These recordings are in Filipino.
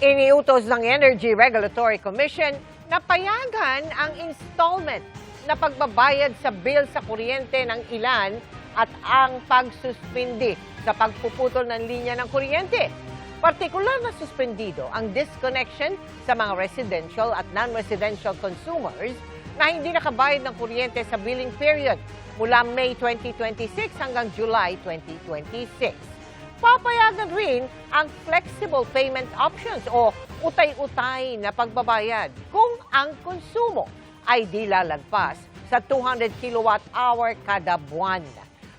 Iniutos ng Energy Regulatory Commission na payagan ang installment na pagbabayad sa bill sa kuryente ng ilan at ang pagsuspindi sa pagpuputol ng linya ng kuryente. Partikular na suspendido ang disconnection sa mga residential at non-residential consumers na hindi nakabayad ng kuryente sa billing period mula May 2026 hanggang July 2026. Papayagan rin ang flexible payment options o utay-utay na pagbabayad kung ang konsumo ay di lalagpas sa 200 kilowatt-hour kada buwan.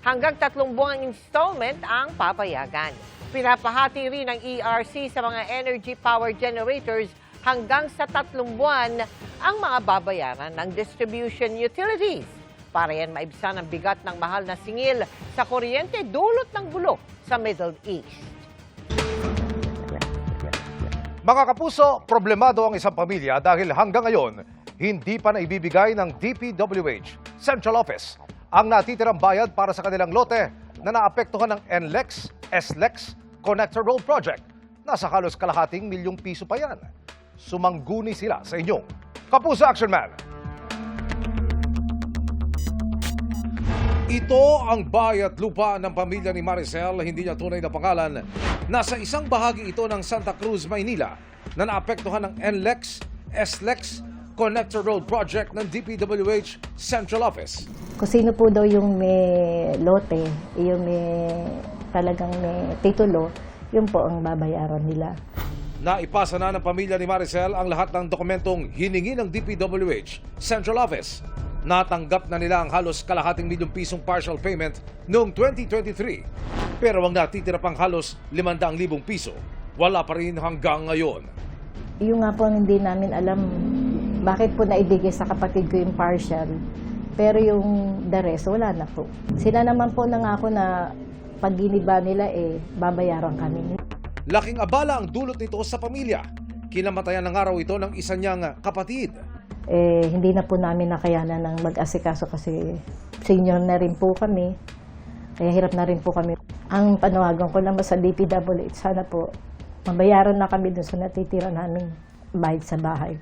Hanggang 3 buwang installment ang papayagan. Pinapahati rin ng ERC sa mga energy power generators hanggang sa 3 buwan ang mga babayaran ng distribution utilities. Para yan maibsan ang bigat ng mahal na singil sa kuryente dulot ng gulo sa Middle East. Mga kapuso, problemado ang isang pamilya dahil hanggang ngayon, hindi pa naibibigay ng DPWH Central Office ang natitirang bayad para sa kanilang lote na naapektuhan ng NLEX, SLEX, Connector Road Project. Nasa halos kalahating milyong piso pa yan. Sumangguni sila sa inyong Kapuso Action Man. Ito ang bayat lupa ng pamilya ni Maricel, hindi niya tunay na pangalan. Nasa isang bahagi ito ng Santa Cruz, Maynila na naapektuhan ng NLEX, SLEX, Connector Road Project ng DPWH Central Office. Kung sino po daw yung may lote, yung talagang may titulo, yun po ang babayaran nila. Naipasa na ng pamilya ni Maricel ang lahat ng dokumentong hiningi ng DPWH Central Office. Natanggap na nila ang halos kalahating milyong pisong partial payment noong 2023. Pero ang natitira pang halos 500,000 piso, wala pa rin hanggang ngayon. Yung nga po hindi namin alam bakit po naibigay sa kapatid ko yung partial. Pero yung the rest, wala na po. Sila naman po nangako na pag giniba nila, babayaran kami. Laking abala ang dulot nito sa pamilya. Kinamatayan ng araw ito ng isa niyang kapatid. Hindi na po namin nakayanan ng mag-asikaso kasi senior na rin po kami. Kaya hirap na rin po kami. Ang panawagan ko naman sa DPWH, sana po mabayaran na kami dun sa natitira namin bayad sa bahay.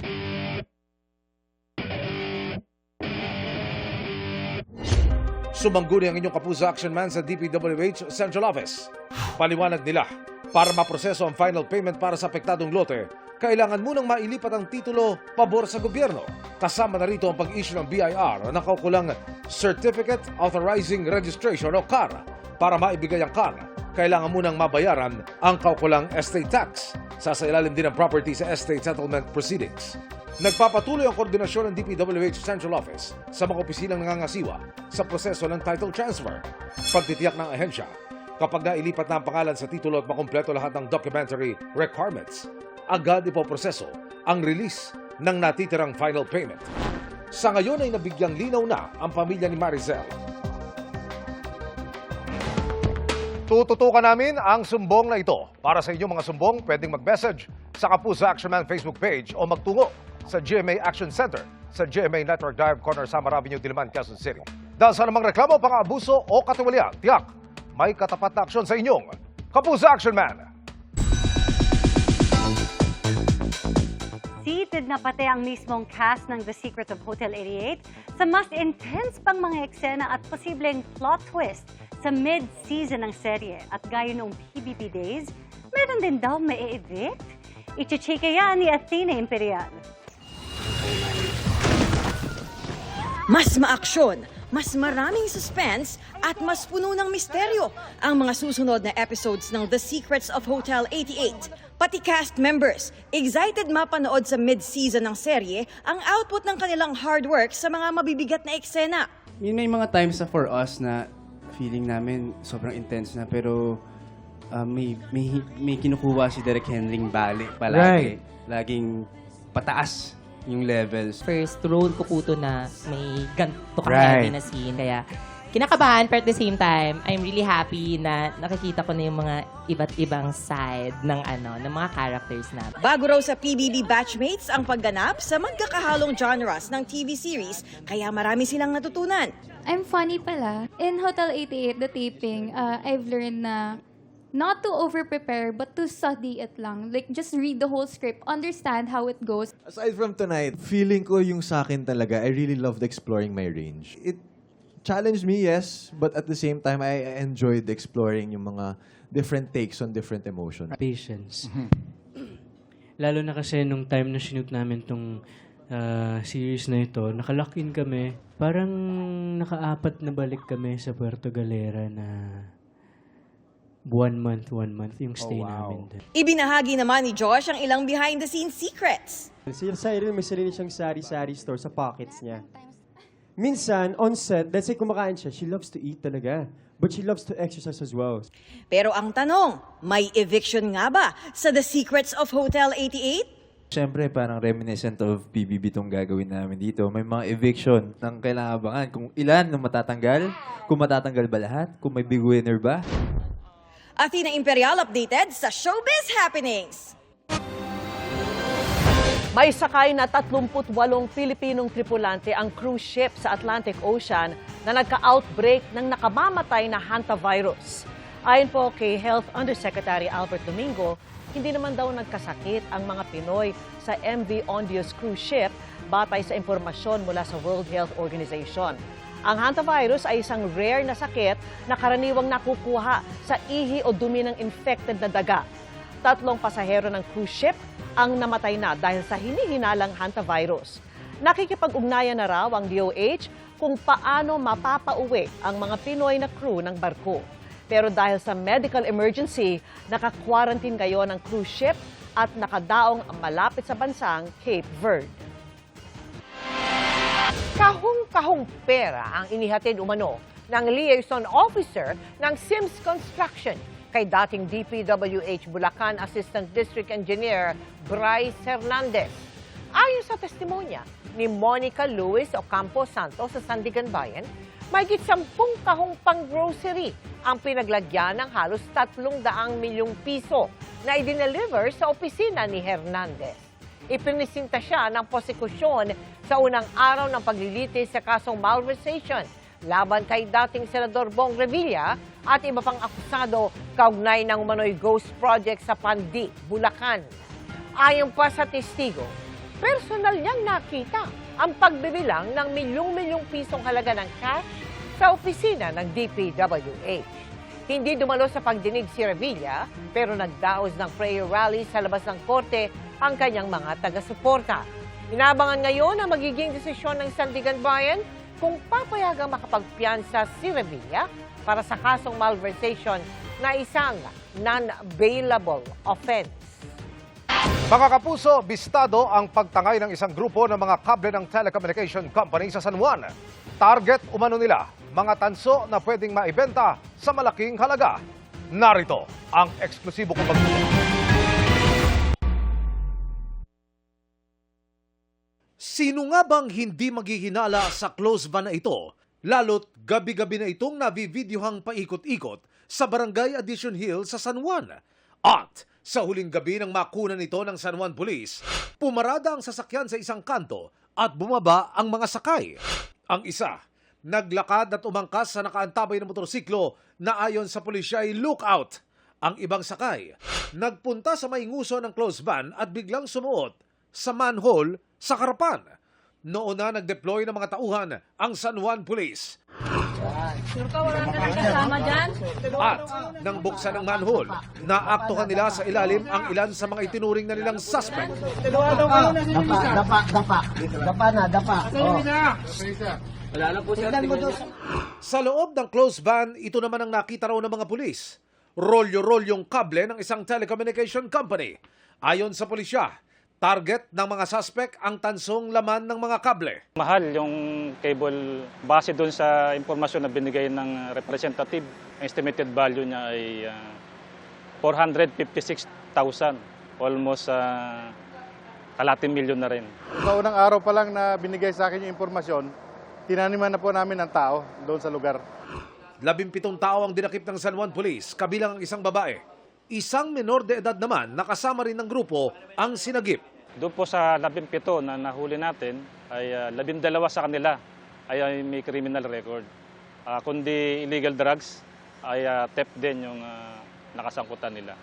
Sumangguni ang inyong Kapuso Action Man sa DPWH Central Office. Paliwanag nila, para maproseso ang final payment para sa apektadong lote, kailangan munang mailipat ang titulo pabor sa gobyerno. Kasama na rito ang pag-issue ng BIR na kaukulang Certificate Authorizing Registration o CAR. Para maibigay ang CAR, kailangan munang mabayaran ang kaukulang estate tax. Sasailalim din ang property sa estate settlement proceedings. Nagpapatuloy ang koordinasyon ng DPWH Central Office sa mga opisinang nangangasiwa sa proseso ng title transfer. Pagtitiyak ng ahensya, kapag nailipat na ang pangalan sa titulo at makumpleto lahat ng documentary requirements, agad ipoproseso ang release ng natitirang final payment. Sa ngayon ay nabigyang linaw na ang pamilya ni Maricel. Tututukan namin ang sumbong na ito. Para sa inyong mga sumbong, pwedeng mag-message sa Kapuso Action Man Facebook page o magtungo sa GMA Action Center sa GMA Network Drive Corner, Samar Avenue, Diliman, Quezon City. Dahil sa namang reklamo, pang-abuso o katiwalian, tiyak, may katapat na aksyon sa inyong Kapuso Action Man. Seated na pati ang mismong cast ng The Secret of Hotel 88 sa mas intense pang mga eksena at posibleng plot twist sa mid-season ng serye. At gaya noong PBB days, meron din daw may evict. Ichichika yan ni Athena Imperial. Mas maaksyon, mas maraming suspense at mas puno ng misteryo ang mga susunod na episodes ng The Secrets of Hotel 88. Pati cast members, excited mapanood sa mid-season ng serye ang output ng kanilang hard work sa mga mabibigat na eksena. May mga times na for us na feeling namin sobrang intense na pero may kinukuha si Derek Henry bali palagi. Right. Laging pataas yung levels. First role ko po to na may ganito Right. ka na scene. Kaya kinakabahan, pero at the same time, I'm really happy na nakikita ko na yung mga iba't ibang side ng ng mga characters na. Bago raw sa PBB batchmates ang pagganap sa magkakahalong genres ng TV series, kaya marami silang natutunan. I'm funny pala. In Hotel 88, the taping, I've learned na not to over-prepare, but to study it lang. Like, just read the whole script, understand how it goes. Aside from tonight, feeling ko yung sa akin talaga, I really loved exploring my range. It challenged me, yes, but at the same time, I enjoyed exploring yung mga different takes on different emotions. Patience. Lalo na kasi nung time na shoot namin tong series na ito, nakalock-in kami. Parang naka-4 na balik kami sa Puerto Galera na 1 month yung stay namin doon. Ibinahagi naman ni Josh ang ilang behind-the-scenes secrets. Si Cyril, may sarili siyang sari-sari store sa pockets niya. Minsan, on set, let's say kumakain siya, she loves to eat talaga. But she loves to exercise as well. Pero ang tanong, may eviction nga ba sa The Secrets of Hotel 88? Siyempre, parang reminiscent of PBB itong gagawin namin dito. May mga eviction ng kailangan abangan. Kung ilan ang matatanggal, kung matatanggal ba lahat, kung may big winner ba. Athena Imperial updated sa Showbiz Happenings. May sakay na 38 Pilipinong tripulante ang cruise ship sa Atlantic Ocean na nagka-outbreak ng nakamamatay na hantavirus. Ayon po kay Health Undersecretary Albert Domingo, hindi naman daw nagkasakit ang mga Pinoy sa MV Ondios cruise ship batay sa impormasyon mula sa World Health Organization. Ang hantavirus ay isang rare na sakit na karaniwang nakukuha sa ihi o dumi ng infected na daga. 3 pasahero ng cruise ship ang namatay na dahil sa hinihinalang hantavirus. Nakikipag-ugnayan na raw ang DOH kung paano mapapauwi ang mga Pinoy na crew ng barko. Pero dahil sa medical emergency, naka-quarantine ngayon ang cruise ship at nakadaong malapit sa bansang Cape Verde. Kahong-kahong pera ang inihatid umano ng liaison officer ng Sims Construction kay dating DPWH Bulacan Assistant District Engineer Bryce Hernandez. Ayon sa testimonya ni Monica Luis Ocampo Santos sa Sandigan Bayan, mahigit 10 kahong pang-grocery ang pinaglagyan ng halos 300 milyong piso na idineliver sa opisina ni Hernandez. Ipinisinta siya ng prosekusyon sa unang araw ng paglilitis sa kasong malversation laban kay dating Senador Bong Revilla at iba pang akusado kaugnay ng umano'y ghost project sa Pandi, Bulacan. Ayon pa sa testigo, personal niyang nakita ang pagbibilang ng milyong-milyong pisong halaga ng cash sa opisina ng DPWH. Hindi dumalo sa pagdinig si Revilla, pero nagdaos ng prayer rally sa labas ng korte ang kanyang mga taga-suporta. Inabangan ngayon ang magiging desisyon ng Sandigan Bayan kung papayagang makapagpiyansa si Revilla para sa kasong malversation na isang non-bailable offense. Mga kapuso, bistado ang pagtangay ng isang grupo ng mga kable ng telecommunication company sa San Juan. Target umano nila, mga tanso na pwedeng maibenta sa malaking halaga. Narito ang eksklusibo kong pagtutunan. Sino nga bang hindi maghihinala sa close van na ito? Lalo't gabi-gabi na itong nabivideohang paikot-ikot sa Barangay Addition Hill sa San Juan. At sa huling gabi ng makunan nito ng San Juan Police, pumarada ang sasakyan sa isang kanto at bumaba ang mga sakay. Ang isa, naglakad at umangkas sa nakaantabay na motorsiklo na ayon sa pulisya ay lookout. Ang ibang sakay, nagpunta sa may nguso ng close van at biglang sumuot sa manhole sa harapan. Noon na nag-deploy ng mga tauhan ang San Juan Police. At nang buksan ang manhole, naaktuhan nila sa ilalim ang ilan sa mga itinuring na nilang suspect. Sa loob ng closed van, ito naman ang nakita raw ng mga pulis. Rolyo-rolyong kable ng isang telecommunication company. Ayon sa pulisya, target ng mga suspect ang tansong laman ng mga kable. Mahal yung cable base doon sa impormasyon na binigay ng representative. Ang estimated value niya ay 456,000. Almost kalating milyon na rin. Sa unang araw pa lang na binigay sa akin yung impormasyon, tinaniman na po namin ng tao doon sa lugar. 17 tao ang dinakip ng San Juan Police, kabilang ang isang babae. Isang menor de edad naman na kasama rin ng grupo ang sinagip. Doon po sa 17 na nahuli natin, ay 12 sa kanila ay may criminal record. Kundi illegal drugs, ay theft din yung nakasangkutan nila.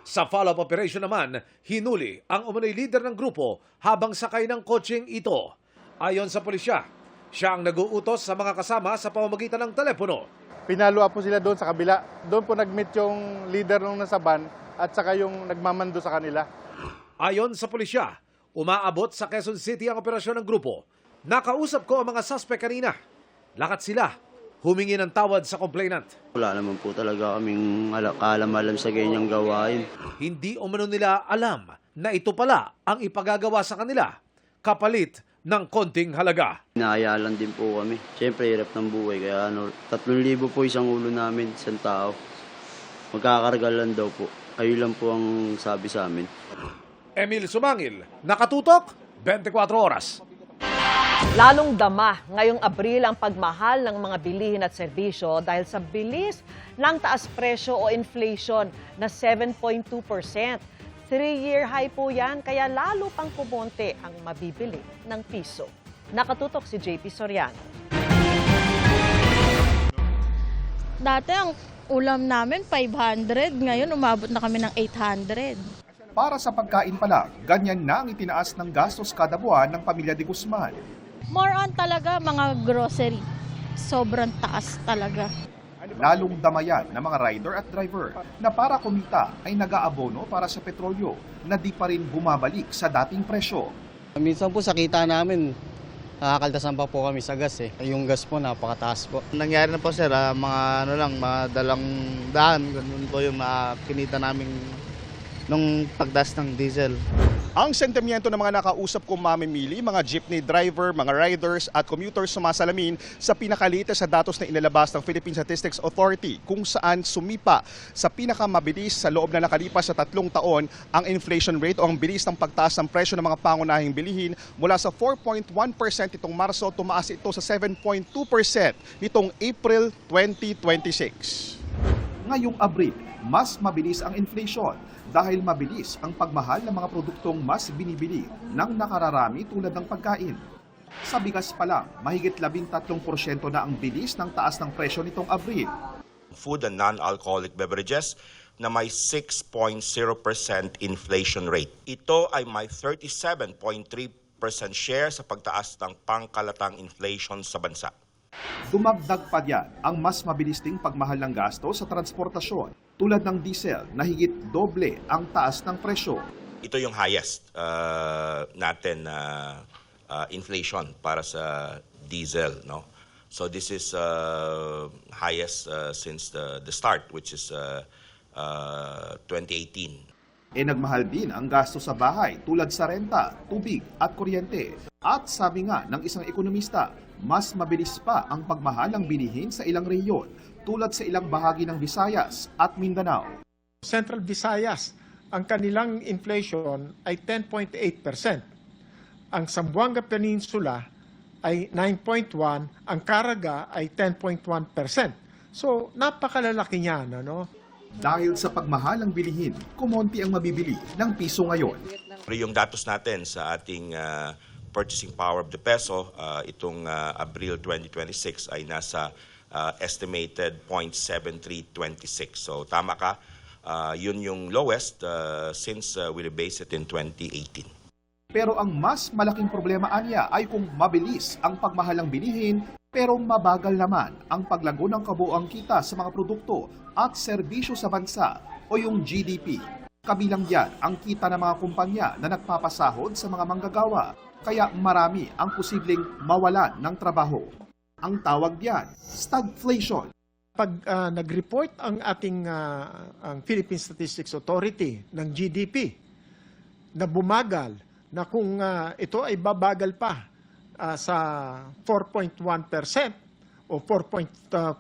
Sa follow-up operation naman, hinuli ang umano'y leader ng grupo habang sakay ng kotseng ito. Ayon sa pulisya, siya ang nag-uutos sa mga kasama sa pamamagitan ng telepono. Pinalo up po sila doon sa kabila. Doon po nag-meet yung leader nung nasa van at saka yung nagmamando sa kanila. Ayon sa pulisya, umaabot sa Quezon City ang operasyon ng grupo. Nakausap ko ang mga suspect kanina. Lakat sila humingi ng tawad sa complainant. Wala naman po talaga kaming kaalam-alam sa ganyang gawain. Hindi umano nila alam na ito pala ang ipagagawa sa kanila kapalit ng konting halaga. Inaayalan din po kami. Siyempre, hirap ng buhay. Kaya 3,000 po isang ulo namin, isang tao. Magkakarga lang daw po. Ayun lang po ang sabi sa amin. Emil Sumangil, nakatutok, 24 oras. Lalong dama ngayong Abril ang pagmahal ng mga bilihin at serbisyo dahil sa bilis ng taas presyo o inflation na 7.2%. 3-year high po yan, kaya lalo pang kumonte ang mabibili ng piso. Nakatutok si JP Soriano. Dati ang ulam namin 500, ngayon umabot na kami ng 800. Para sa pagkain pa lang, ganyan na ang itinaas ng gastos kada buwan ng pamilya de Guzman. More on talaga mga grocery. Sobrang taas talaga. Lalong damayan ng mga rider at driver na para kumita ay nag-aabono para sa petrolyo na di pa rin bumabalik sa dating presyo. Minsan po sa kita namin, nakakaltasan pa po kami sa gas eh. Yung gas po napakataas po. Nangyari na po sir, mga mga dalang daan, ganun po yung kinita namin nung pagdas ng diesel. Ang sentimiento ng mga nakausap kong mamimili, mga jeepney driver, mga riders at commuters sumasalamin sa pinakaliit sa datos na inilabas ng Philippine Statistics Authority kung saan sumipa sa pinakamabilis sa loob na nakalipas sa 3 taon ang inflation rate o ang bilis ng pagtaas ng presyo ng mga pangunahing bilihin mula sa 4.1% itong Marso, tumaas ito sa 7.2% nitong April 2026. Ngayong Abril, mas mabilis ang inflation dahil mabilis ang pagmahal ng mga produktong mas binibili ng nakararami tulad ng pagkain. Sa bigas pa lang, mahigit 13% na ang bilis ng taas ng presyo nitong Abril. Food and non-alcoholic beverages na may 6.0% inflation rate. Ito ay may 37.3% share sa pagtaas ng pangkalatang inflation sa bansa. Dumagdag pa diyan ang mas mabilis ding pagmahal ng gasto sa transportasyon tulad ng diesel na higit doble ang taas ng presyo. Ito yung highest natin inflation para sa diesel, no? So this is highest since the start, which is 2018. Nagmahal din ang gasto sa bahay tulad sa renta, tubig at kuryente. At sabi nga ng isang ekonomista, mas mabilis pa ang pagmahal ng bilihin sa ilang rehiyon tulad sa ilang bahagi ng Visayas at Mindanao. Central Visayas, ang kanilang inflation ay 10.8%. Ang Zamboanga Peninsula ay 9.1%, ang Caraga ay 10.1%. So, napakalalaki niyan, ano? Dahil sa pagmahal ng bilihin, kumonti ang mabibili ng piso ngayon. Yung datos natin sa ating purchasing power of the peso, itong Abril 2026 ay nasa estimated 0.7326. So tama ka, yun yung lowest since we rebased it in 2018. Pero ang mas malaking problema anya ay kung mabilis ang pagmahal ng bilihin pero mabagal naman ang paglago ng kabuuang kita sa mga produkto at serbisyo sa bansa o yung GDP. Kabilang diyan ang kita ng mga kumpanya na nagpapasahod sa mga manggagawa. Kaya marami ang posibleng mawalan ng trabaho. Ang tawag diyan, stagflation. Pag nag-report ang ating ang Philippine Statistics Authority ng GDP na bumagal, na kung ito ay babagal pa sa 4.1% o 4.4%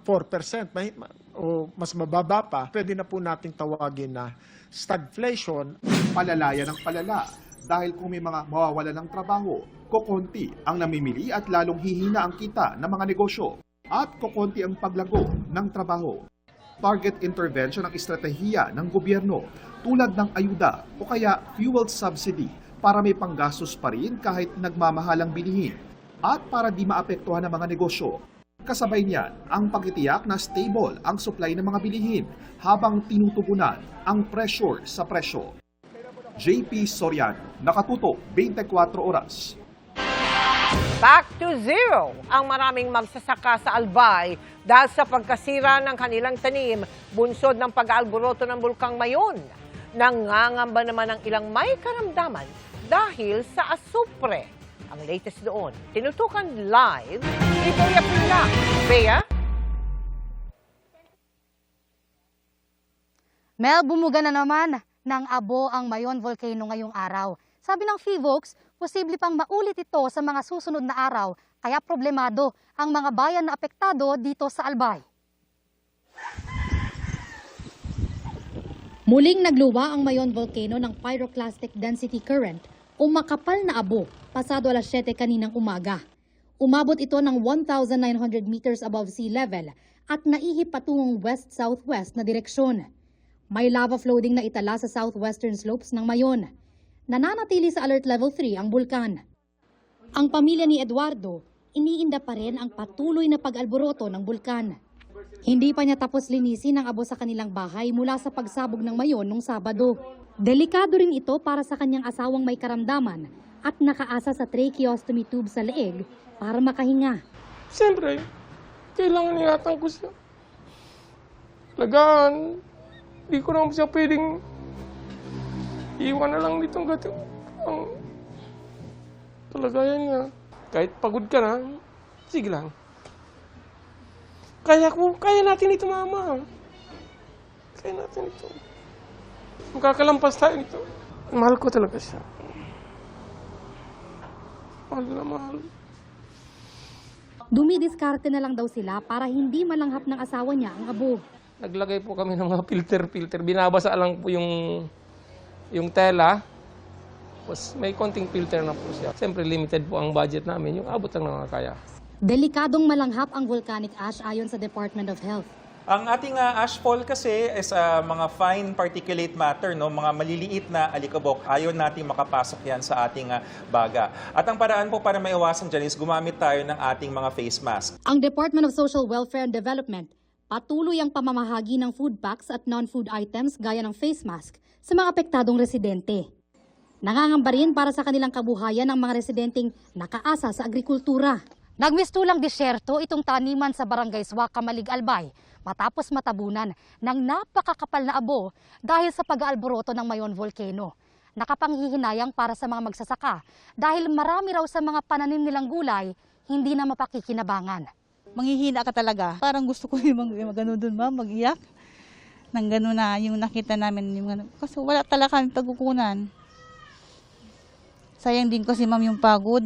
o mas mababa pa, pwede na po nating tawagin na stagflation. Palalaya ng palala. Dahil kung may mga mawawala ng trabaho, kokonti ang namimili at lalong hihina ang kita ng mga negosyo at kokonti ang paglago ng trabaho. Target intervention ang estratehiya ng gobyerno tulad ng ayuda o kaya fuel subsidy para may panggastos pa rin kahit nagmamahal ang bilihin at para di maapektuhan ng mga negosyo. Kasabay niyan ang pagtitiyak na stable ang supply ng mga bilihin habang tinutugunan ang pressure sa presyo. JP Soriano, Nakatutok, 24 Oras. Back to zero ang maraming magsasaka sa Albay dahil sa pagkasira ng kanilang tanim, bunsod ng pag-aalboroto ng Bulkang Mayon. Nangangamba naman ang ilang may karamdaman dahil sa asupre. Ang latest doon, tinutukan live ni Bea Pila. Bea? Mel, bumuga na naman ng abo ang Mayon Volcano ngayong araw. Sabi ng FIVOX, posible pang maulit ito sa mga susunod na araw, kaya problemado ang mga bayan na apektado dito sa Albay. Muling nagluwa ang Mayon Volcano ng pyroclastic density current o makapal na abo pasado alas 7 kaninang umaga. Umabot ito ng 1,900 meters above sea level at naihip patungong west-southwest na direksyon. May lava flooding na itala sa southwestern slopes ng Mayon. Nananatili sa alert level 3 ang bulkan. Ang pamilya ni Eduardo, iniinda pa rin ang patuloy na pag-alboroto ng bulkan. Hindi pa niya tapos linisin ang abo sa kanilang bahay mula sa pagsabog ng Mayon nung Sabado. Delikado rin ito para sa kanyang asawang may karamdaman at nakaasa sa tracheostomy tube sa leeg para makahinga. Siyempre, kailangan ingatan ko siya. Talagaan, di ko naman siya pwedeng iwan na lang ditong gato. Ang talagayan niya. Kahit pagod ka na, sige lang. Kaya natin ito, mama. Kaya natin ito. Magkakalampas tayo nito. Mahal ko talaga siya. Mahal na mahal. Dumidiskarte na lang daw sila para hindi malanghap ng asawa niya ang abo. Naglagay po kami ng mga filter. Binabasa lang po yung tela. Tapos may konting filter na po siya. Siyempre limited po ang budget namin. Yung abot lang na kaya. Delikadong malanghap ang volcanic ash ayon sa Department of Health. Ang ating ashfall kasi is mga fine particulate matter, no? Mga maliliit na alikabok. Ayaw natin makapasok yan sa ating baga. At ang paraan po para maiwasan dyan is gumamit tayo ng ating mga face mask. Ang Department of Social Welfare and Development, patuloy ang pamamahagi ng food packs at non-food items gaya ng face mask sa mga apektadong residente. Nangangamba rin para sa kanilang kabuhayan ng mga residenteng nakaasa sa agrikultura. Nagmistulang disyerto itong taniman sa Barangay Suwa, Kamalig, Albay matapos matabunan ng napakakapal na abo dahil sa pag-aalboroto ng Mayon Volcano. Nakapanghihinayang para sa mga magsasaka dahil marami raw sa mga pananim nilang gulay hindi na mapakikinabangan. Manghihina ka talaga. Parang gusto ko yung gano'n doon, ma'am, mag-iyak. Nang gano'n na yung nakita namin. Kasi wala talaga kami pagkukunan. Sayang din kasi ma'am yung pagod,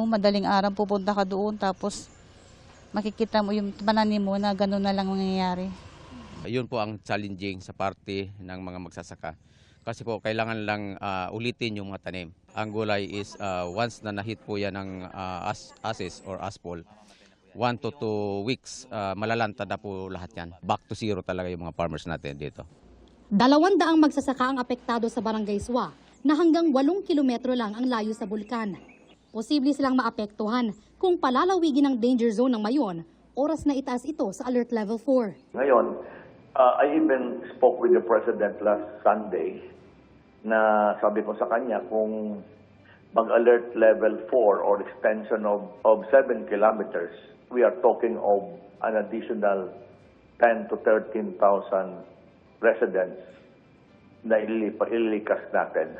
madaling araw pupunta ka doon tapos makikita mo yung pananim mo na gano'n na lang mangyayari. Yun po ang challenging sa parte ng mga magsasaka. Kasi po kailangan lang ulitin yung mga tanim. Ang gulay is once na nahit po yan ng ashes or aspol, 1 to 2 weeks malalantad na po lahat yan. Back to zero talaga yung mga farmers natin dito. 200 magsasaka ang apektado sa Barangay Suwa na hanggang 8 kilometro lang ang layo sa bulkan. Posible silang maapektuhan kung palalawigin ang danger zone ng Mayon, oras na itaas ito sa alert level 4. Ngayon, I even spoke with the President last Sunday na sabi ko sa kanya kung mag-alert level 4 or extension of 7 kilometers, we are talking of an additional 10 to 13,000 residents na ililikas natin.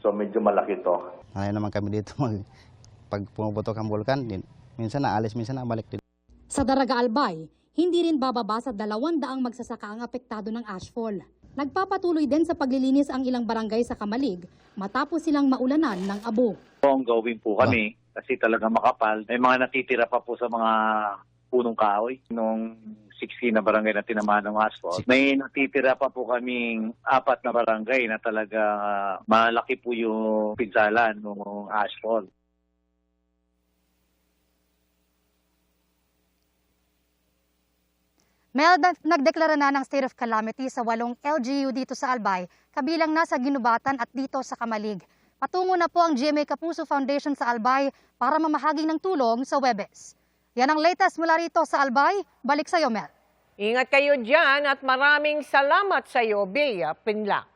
So medyo malaki to. Ayaw naman kami dito pag pumuputok ang bulkan, minsan naalis, minsan nabalik din. Sa Daraga Albay, hindi rin bababa sa 200 magsasaka ang apektado ng ashfall. Nagpapatuloy din sa paglilinis ang ilang barangay sa Kamalig matapos silang maulanan ng abo. Ongoing po kami kasi talaga makapal. May mga natitira pa po sa mga punong kahoy nung 16 na barangay na tinamaan ng asphalt. May natitira pa po kaming 4 na barangay na talaga malaki po yung pinsalan ng asphalt. Mel, nagdeklara na ng state of calamity sa 8 LGU dito sa Albay, kabilang na sa Ginubatan at dito sa Kamalig. Patungo na po ang GMA Kapuso Foundation sa Albay para mamahagi ng tulong sa Webes. Yan ang latest mula rito sa Albay. Balik sa iyo, Mel. Ingat kayo dyan at maraming salamat sa iyo, Bea Pinlac.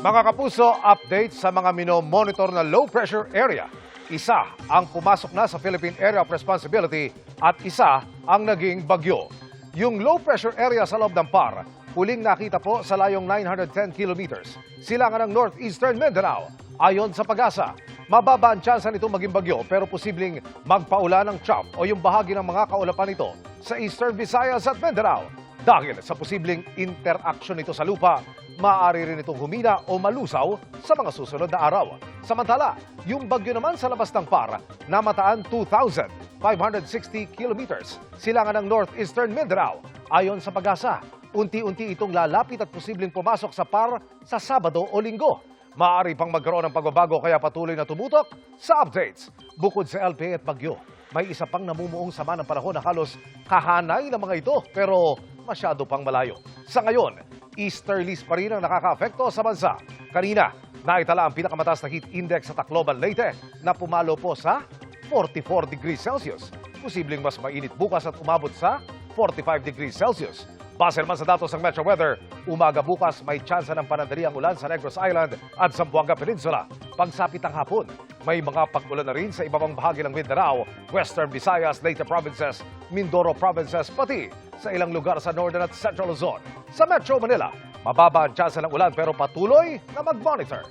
Mga kapuso, update sa mga minomonitor na low pressure area. Isa ang pumasok na sa Philippine Area of Responsibility at isa ang naging bagyo. Yung low pressure area sa loob ng PAR, huling nakita po sa layong 910 kilometers. Silangan ng northeastern Mindanao. Ayon sa Pag-asa, mababa ang tsansa nito maging bagyo pero posibleng magpaulan ng trough o yung bahagi ng mga kaulapan nito sa Eastern Visayas at Mindanao. Dahil sa posibleng interaction nito sa lupa, maaari rin itong humina o malusaw sa mga susunod na araw. Samantala, yung bagyo naman sa labas ng PAR, namataan 2,560 kilometers. Silangan ng northeastern Mindanao. Ayon sa Pag-asa, unti-unti itong lalapit at posibleng pumasok sa PAR sa Sabado o Linggo. Maaari pang magkaroon ng pagbabago kaya patuloy na tumutok sa updates. Bukod sa LPA at bagyo, may isa pang namumuong sama ng panahon na halos kahanay ng mga ito pero masyado pang malayo. Sa ngayon, easterlies pa rin ang nakaka-apekto sa bansa. Kanina, naitala ang pinakamataas na heat index sa Tacloban, Leyte na pumalo po sa 44 degrees Celsius. Posibleng mas mainit bukas at umabot sa 45 degrees Celsius. Base naman sa datos ng Metro Weather, umaga bukas may tsansa ng panandaliang ulan sa Negros Island at Zamboanga Peninsula. Pagsapit ng hapon, may mga pag-ulan na rin sa ibang bahagi ng Mindanao, Western Visayas, Leyte Provinces, Mindoro Provinces, pati sa ilang lugar sa Northern at Central Luzon. Sa Metro Manila, mababa ang tsansa ng ulan pero patuloy na mag-monitor